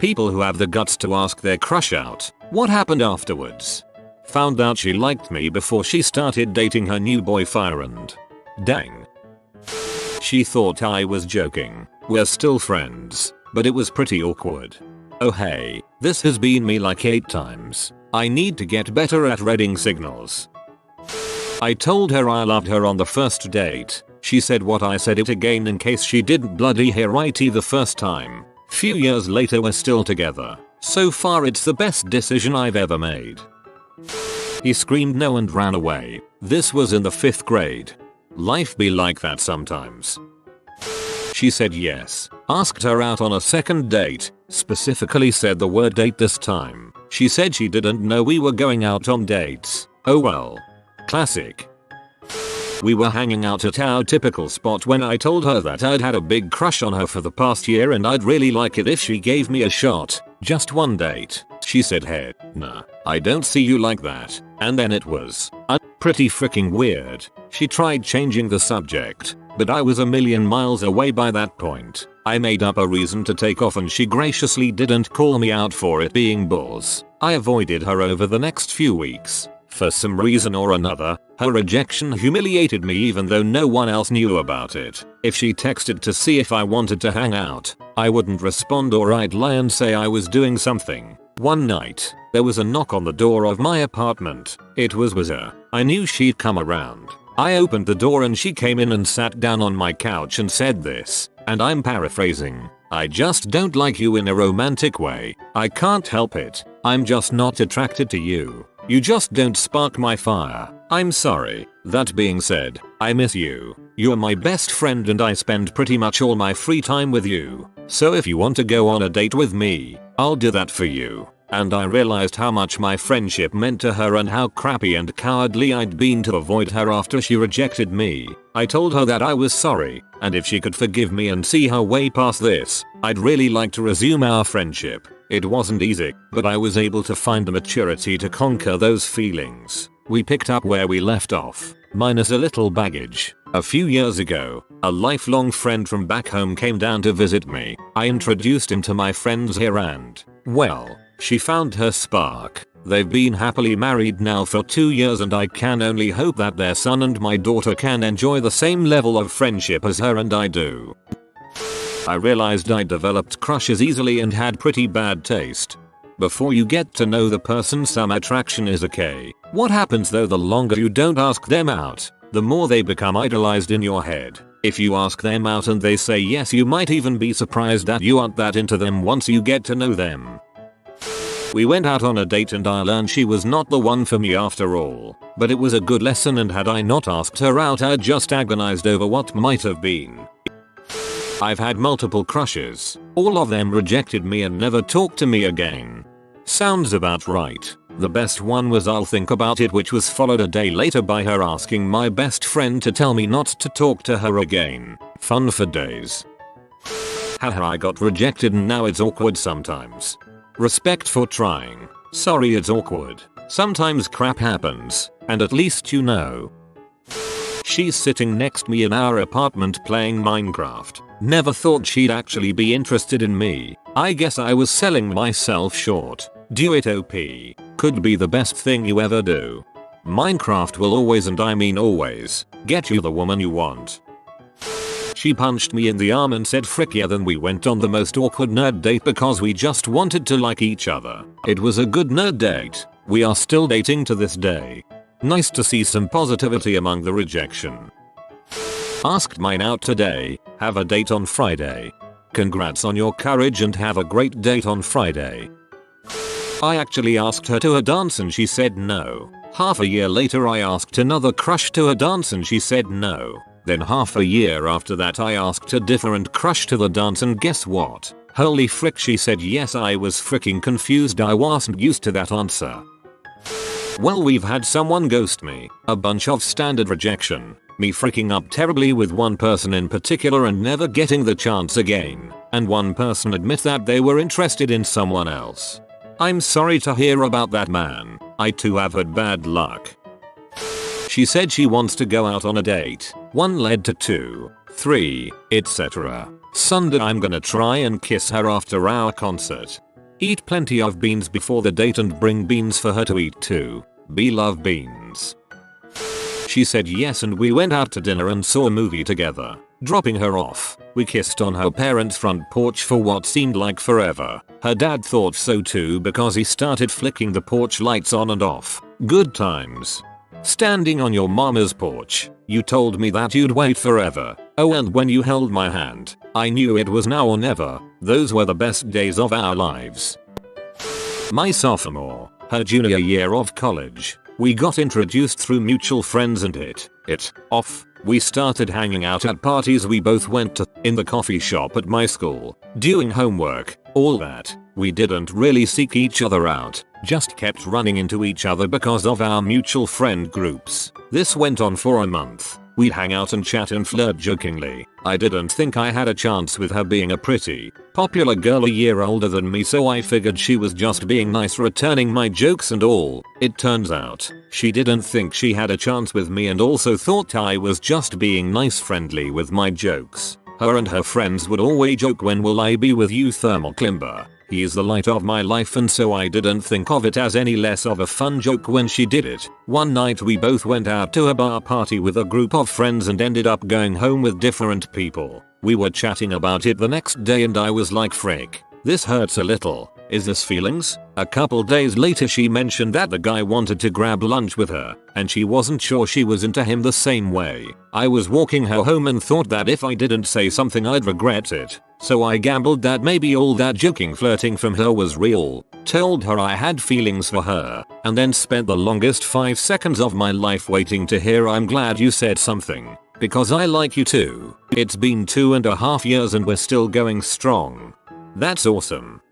People who have the guts to ask their crush out. What happened afterwards? Found out she liked me before she started dating her new boyfriend. Dang. She thought I was joking. We're still friends, but it was pretty awkward. Oh hey, this has been me like 8 times. I need to get better at reading signals. I told her I loved her on the first date. She said what I said it again in case she didn't bloody hear it the first time. Few years later we're still together. So far it's the best decision I've ever made. He screamed no and ran away. This was in the 5th grade. Life be like that sometimes. She said yes. Asked her out on a second date. Specifically said the word date this time. She said she didn't know we were going out on dates. Oh well. Classic. We were hanging out at our typical spot when I told her that I'd had a big crush on her for the past year and I'd really like it if she gave me a shot. Just one date. She said hey, nah, I don't see you like that. And then it was pretty freaking weird. She tried changing the subject, but I was a million miles away by that point. I made up a reason to take off and she graciously didn't call me out for it being balls. I avoided her over the next few weeks. For some reason or another, her rejection humiliated me even though no one else knew about it. If she texted to see if I wanted to hang out, I wouldn't respond or I'd lie and say I was doing something. One night, there was a knock on the door of my apartment. It was her. I knew she'd come around. I opened the door and she came in and sat down on my couch and said this, and I'm paraphrasing. I just don't like you in a romantic way. I can't help it. I'm just not attracted to you. You just don't spark my fire. I'm sorry. That being said, I miss you. You're my best friend and I spend pretty much all my free time with you. So if you want to go on a date with me, I'll do that for you. And I realized how much my friendship meant to her and how crappy and cowardly I'd been to avoid her after she rejected me. I told her that I was sorry, and if she could forgive me and see her way past this, I'd really like to resume our friendship. It wasn't easy, but I was able to find the maturity to conquer those feelings. We picked up where we left off, minus a little baggage. A few years ago, a lifelong friend from back home came down to visit me. I introduced him to my friends here and, well, she found her spark. They've been happily married now for 2 years and I can only hope that their son and my daughter can enjoy the same level of friendship as her and I do. I realized I developed crushes easily and had pretty bad taste. Before you get to know the person, some attraction is okay. What happens though the longer you don't ask them out, the more they become idolized in your head. If you ask them out and they say yes, you might even be surprised that you aren't that into them once you get to know them. We went out on a date and I learned she was not the one for me after all. But it was a good lesson and had I not asked her out I'd just agonized over what might have been. I've had multiple crushes. All of them rejected me and never talked to me again. Sounds about right. The best one was I'll think about it, which was followed a day later by her asking my best friend to tell me not to talk to her again. Fun for days. Haha, I got rejected and now it's awkward sometimes. Respect for trying. Sorry it's awkward. Sometimes crap happens, and at least you know. She's sitting next to me in our apartment playing Minecraft. Never thought she'd actually be interested in me. I guess I was selling myself short. Do it OP. Could be the best thing you ever do. Minecraft will always, and I mean always, get you the woman you want. She punched me in the arm and said frick yeah, then we went on the most awkward nerd date because we just wanted to like each other. It was a good nerd date. We are still dating to this day. Nice to see some positivity among the rejection. Asked mine out today, have a date on Friday. Congrats on your courage and have a great date on Friday. I actually asked her to a dance and she said no. Half a year later I asked another crush to a dance and she said no. Then half a year after that I asked a different crush to the dance and guess what? Holy frick, she said yes. I was freaking confused. I wasn't used to that answer. Well, we've had someone ghost me, a bunch of standard rejection, me freaking up terribly with one person in particular and never getting the chance again, and one person admit that they were interested in someone else. I'm sorry to hear about that, man. I too have had bad luck. She said she wants to go out on a date. One led to 2, 3, etc. Sunday I'm gonna try and kiss her after our concert. Eat plenty of beans before the date and bring beans for her to eat too. B love beans. She said yes and we went out to dinner and saw a movie together. Dropping her off, we kissed on her parents' front porch for what seemed like forever. Her dad thought so too because he started flicking the porch lights on and off. Good times. Standing on your mama's porch, you told me that you'd wait forever. Oh, and when you held my hand, I knew it was now or never. Those were the best days of our lives. My sophomore, her junior year of college, we got introduced through mutual friends and hit it off. We started hanging out at parties we both went to, in the coffee shop at my school, doing homework, all that. We didn't really seek each other out, just kept running into each other because of our mutual friend groups. This went on for a month. We'd hang out and chat and flirt jokingly. I didn't think I had a chance with her being a pretty, popular girl a year older than me, so I figured she was just being nice, returning my jokes and all. It turns out, she didn't think she had a chance with me and also thought I was just being nice, friendly with my jokes. Her and her friends would always joke, when will I be with you, Thermal Climber? He is the light of my life, and so I didn't think of it as any less of a fun joke when she did it. One night we both went out to a bar party with a group of friends and ended up going home with different people. We were chatting about it the next day and I was like, frick, this hurts a little. Is this feelings? A couple days later she mentioned that the guy wanted to grab lunch with her, and she wasn't sure she was into him the same way. I was walking her home and thought that if I didn't say something I'd regret it. So I gambled that maybe all that joking flirting from her was real, told her I had feelings for her, and then spent the longest 5 seconds of my life waiting to hear "I'm glad you said something, because I like you too." It's been 2.5 years and we're still going strong. That's awesome.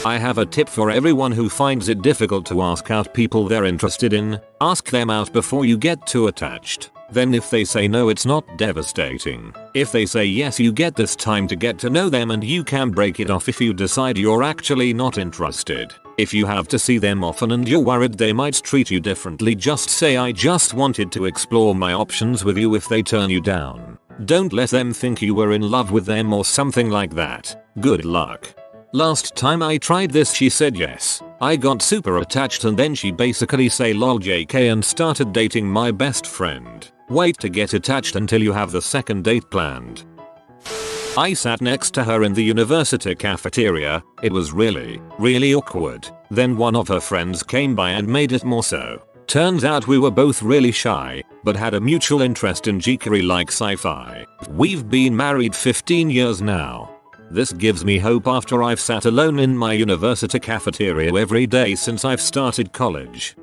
I have a tip for everyone who finds it difficult to ask out people they're interested in. Ask them out before you get too attached. Then if they say no, it's not devastating. If they say yes, you get this time to get to know them and you can break it off if you decide you're actually not interested. If you have to see them often and you're worried they might treat you differently, just say "I just wanted to explore my options with you" if they turn you down. Don't let them think you were in love with them or something like that. Good luck. Last time I tried this she said yes. I got super attached and then she basically say lol JK and started dating my best friend. Wait to get attached until you have the second date planned. I sat next to her in the university cafeteria. It was really awkward. Then one of her friends came by and made it more so. Turns out we were both really shy, but had a mutual interest in geekery like sci-fi. We've been married 15 years now. This gives me hope after I've sat alone in my university cafeteria every day since I've started college.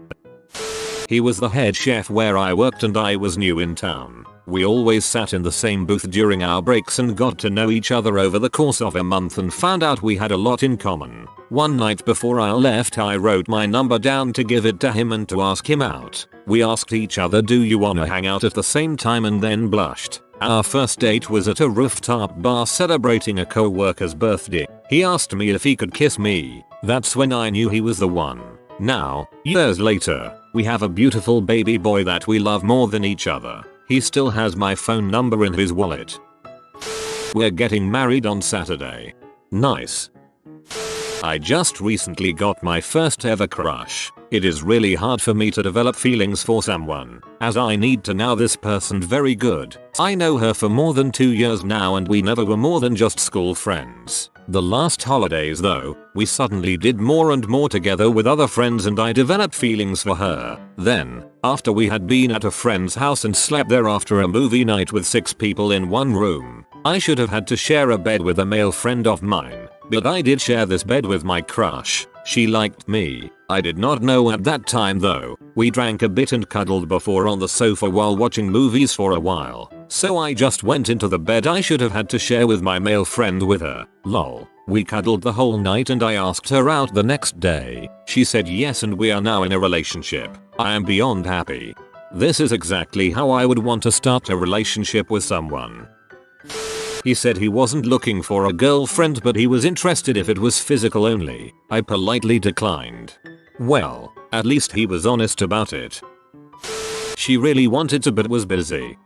He was the head chef where I worked and I was new in town. We always sat in the same booth during our breaks and got to know each other over the course of a month and found out we had a lot in common. One night before I left I wrote my number down to give it to him and to ask him out. We asked each other, "Do you wanna hang out?" at the same time and then blushed. Our first date was at a rooftop bar celebrating a co-worker's birthday. He asked me if he could kiss me. That's when I knew he was the one. Now, years later, we have a beautiful baby boy that we love more than each other. He still has my phone number in his wallet. We're getting married on Saturday. Nice. I just recently got my first ever crush. It is really hard for me to develop feelings for someone, as I need to know this person very good. I know her for more than 2 years now and we never were more than just school friends. The last holidays though, we suddenly did more and more together with other friends and I developed feelings for her. Then, after we had been at a friend's house and slept there after a movie night with 6 people in one room, I should have had to share a bed with a male friend of mine. But I did share this bed with my crush. She liked me. I did not know at that time though. We drank a bit and cuddled before on the sofa while watching movies for a while. So I just went into the bed I should have had to share with my male friend with her. Lol. We cuddled the whole night and I asked her out the next day. She said yes and we are now in a relationship. I am beyond happy. This is exactly how I would want to start a relationship with someone. He said he wasn't looking for a girlfriend but he was interested if it was physical only. I politely declined. Well, at least he was honest about it. She really wanted to but was busy.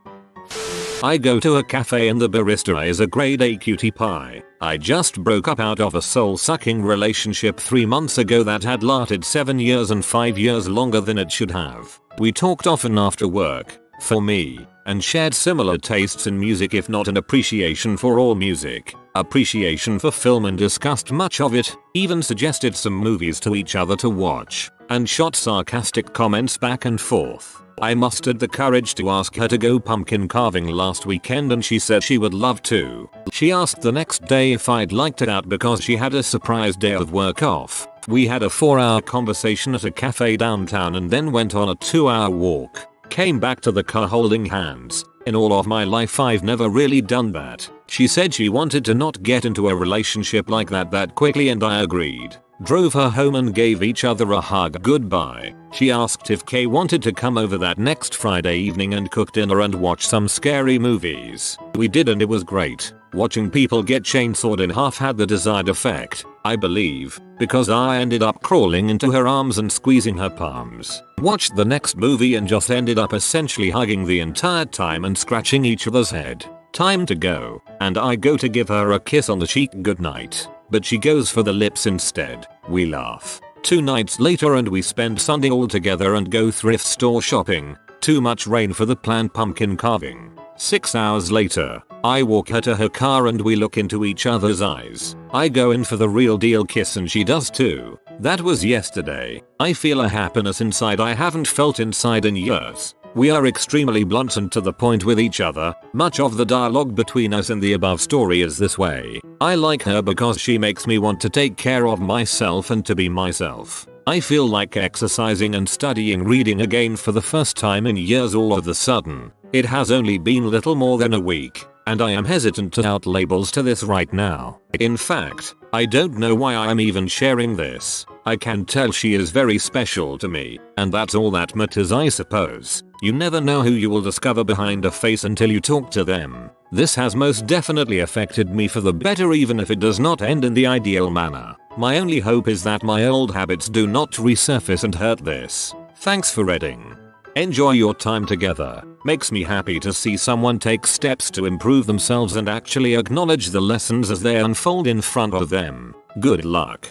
I go to a cafe and the barista is a grade A cutie pie. I just broke up out of a soul-sucking relationship 3 months ago that had lasted 7 years and 5 years longer than it should have. We talked often after work, for me, and shared similar tastes in music, if not an appreciation for all music, appreciation for film, and discussed much of it, even suggested some movies to each other to watch, and shot sarcastic comments back and forth. I mustered the courage to ask her to go pumpkin carving last weekend and she said she would love to. She asked the next day if I'd like to out because she had a surprise day of work off. We had a 4-hour conversation at a cafe downtown and then went on a 2-hour walk. Came back to the car holding hands. In all of my life I've never really done that. She said she wanted to not get into a relationship like that quickly and I agreed. Drove her home and gave each other a hug goodbye. She asked if Kay wanted to come over that next Friday evening and cook dinner and watch some scary movies. We did and it was great. Watching people get chainsawed in half had the desired effect, I believe, because I ended up crawling into her arms and squeezing her palms. Watched the next movie and just ended up essentially hugging the entire time and scratching each other's head. Time to go, and I go to give her a kiss on the cheek goodnight. But she goes for the lips instead. We laugh. 2 nights later and we spend Sunday all together and go thrift store shopping. Too much rain for the planned pumpkin carving. 6 hours later, I walk her to her car and we look into each other's eyes. I go in for the real deal kiss and she does too. That was yesterday. I feel a happiness inside I haven't felt inside in years. We are extremely blunt and to the point with each other. Much of the dialogue between us in the above story is this way. I like her because she makes me want to take care of myself and to be myself. I feel like exercising and studying reading again for the first time in years all of a sudden. It has only been little more than a week, and I am hesitant to out labels to this right now. In fact, I don't know why I am even sharing this. I can tell she is very special to me, and that's all that matters I suppose. You never know who you will discover behind a face until you talk to them. This has most definitely affected me for the better even if it does not end in the ideal manner. My only hope is that my old habits do not resurface and hurt this. Thanks for reading. Enjoy your time together. Makes me happy to see someone take steps to improve themselves and actually acknowledge the lessons as they unfold in front of them. Good luck.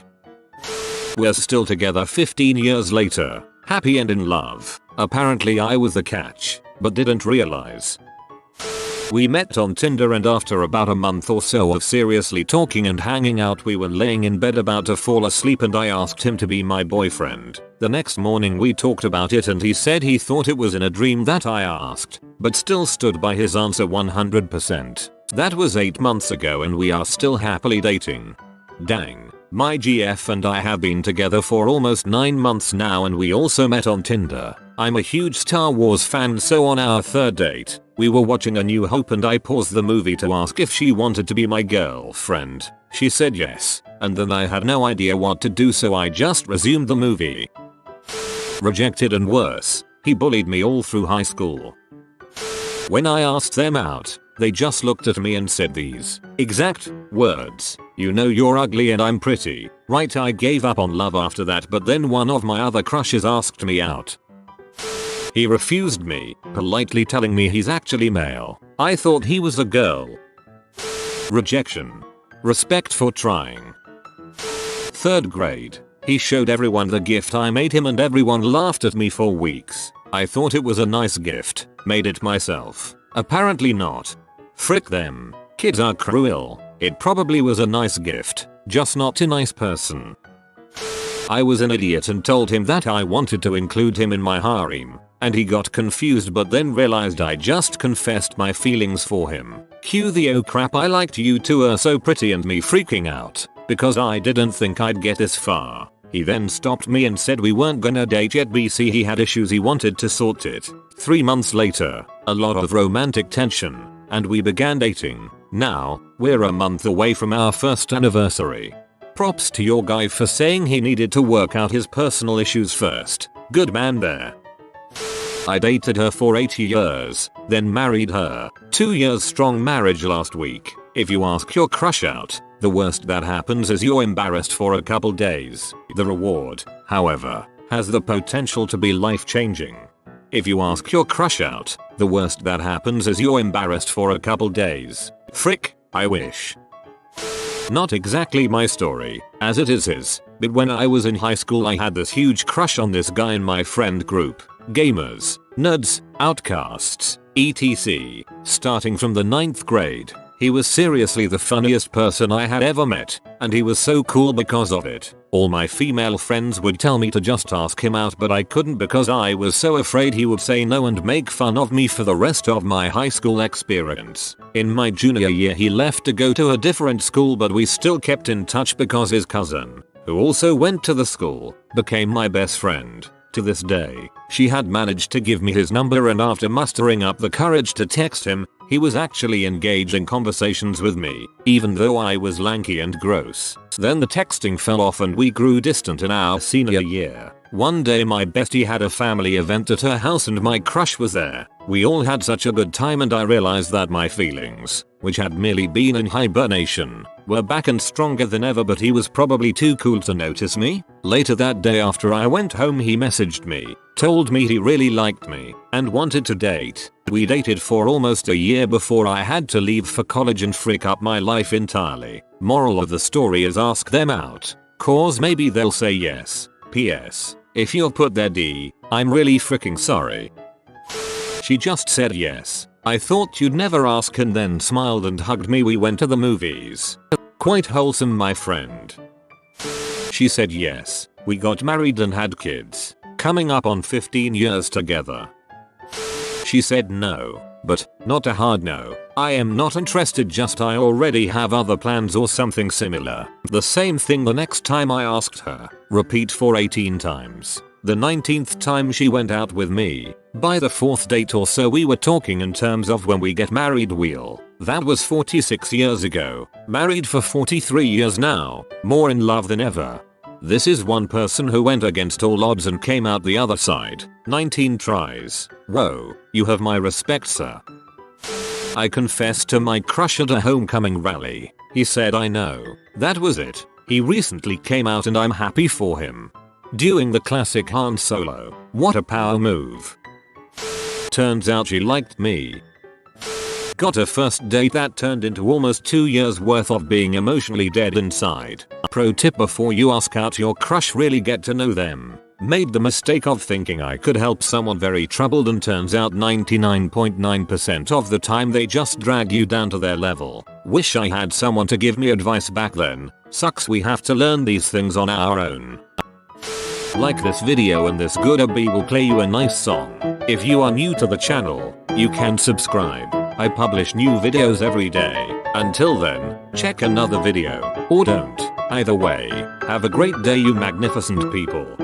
We're still together 15 years later. Happy and in love. Apparently I was the catch, but didn't realize. We met on Tinder and after about a month or so of seriously talking and hanging out we were laying in bed about to fall asleep and I asked him to be my boyfriend. The next morning we talked about it and he said he thought it was in a dream that I asked, but still stood by his answer 100%. That was 8 months ago and we are still happily dating. Dang. My GF and I have been together for almost 9 months now and we also met on Tinder. I'm a huge Star Wars fan so on our third date, we were watching A New Hope and I paused the movie to ask if she wanted to be my girlfriend. She said yes, and then I had no idea what to do so I just resumed the movie. Rejected and worse, he bullied me all through high school. When I asked them out, they just looked at me and said these exact words. You know you're ugly and I'm pretty, right? I gave up on love after that but then one of my other crushes asked me out. He refused me, politely telling me he's actually male. I thought he was a girl. Rejection. Respect for trying. 3rd grade. He showed everyone the gift I made him and everyone laughed at me for weeks. I thought it was a nice gift, made it myself. Apparently not. Frick them. Kids are cruel. It probably was a nice gift, just not a nice person. I was an idiot and told him that I wanted to include him in my harem, and he got confused but then realized I just confessed my feelings for him. Cue the oh crap I liked you too are so pretty and me freaking out, because I didn't think I'd get this far. He then stopped me and said we weren't gonna date yet BC he had issues he wanted to sort it. 3 months later, a lot of romantic tension, and we began dating. Now, we're a month away from our first anniversary. Props to your guy for saying he needed to work out his personal issues first. Good man there. I dated her for 8 years, then married her. 2 years strong marriage last week. If you ask your crush out, the worst that happens is you're embarrassed for a couple days. The reward, however, has the potential to be life-changing. If you ask your crush out, The worst that happens is you're embarrassed for a couple days. Frick, I wish. Not exactly my story, as it is his, but when I was in high school I had this huge crush on this guy in my friend group. Gamers, nerds, outcasts, etc. Starting from the 9th grade. He was seriously the funniest person I had ever met, and he was so cool because of it. All my female friends would tell me to just ask him out, but I couldn't because I was so afraid he would say no and make fun of me for the rest of my high school experience. In my junior year he left to go to a different school, but we still kept in touch because his cousin, who also went to the school, became my best friend. To this day, she had managed to give me his number, and after mustering up the courage to text him, he was actually engaged in conversations with me, even though I was lanky and gross. Then the texting fell off and we grew distant in our senior year. One day my bestie had a family event at her house and my crush was there. We all had such a good time and I realized that my feelings, which had merely been in hibernation, were back and stronger than ever, but he was probably too cool to notice me. Later that day after I went home he messaged me, told me he really liked me, and wanted to date. We dated for almost a year before I had to leave for college and frick up my life entirely. Moral of the story is ask them out, cause maybe they'll say yes. PS. If you're put there D, I'm really freaking sorry. She just said yes. I thought you'd never ask and then smiled and hugged me. We went to the movies. Quite wholesome, my friend. She said yes. We got married and had kids. Coming up on 15 years together. She said no, but not a hard no. I am not interested, just I already have other plans or something similar. The same thing the next time I asked her. Repeat for 18 times. The 19th time she went out with me. By the 4th date or so we were talking in terms of when we get married. That was 46 years ago. Married for 43 years now. More in love than ever. This is one person who went against all odds and came out the other side. 19 tries. Whoa, you have my respect, sir. I confessed to my crush at a homecoming rally. He said I know. That was it. He recently came out and I'm happy for him. Doing the classic Han Solo. What a power move. Turns out she liked me. Got a first date that turned into almost 2 years worth of being emotionally dead inside. Pro tip before you ask out your crush, really get to know them. Made the mistake of thinking I could help someone very troubled, and turns out 99.9% of the time they just drag you down to their level. Wish I had someone to give me advice back then. Sucks we have to learn these things on our own. Like this video and this good bee will play you a nice song. If you are new to the channel, you can subscribe. I publish new videos every day. Until then, check another video, or don't. Either way, have a great day you magnificent people.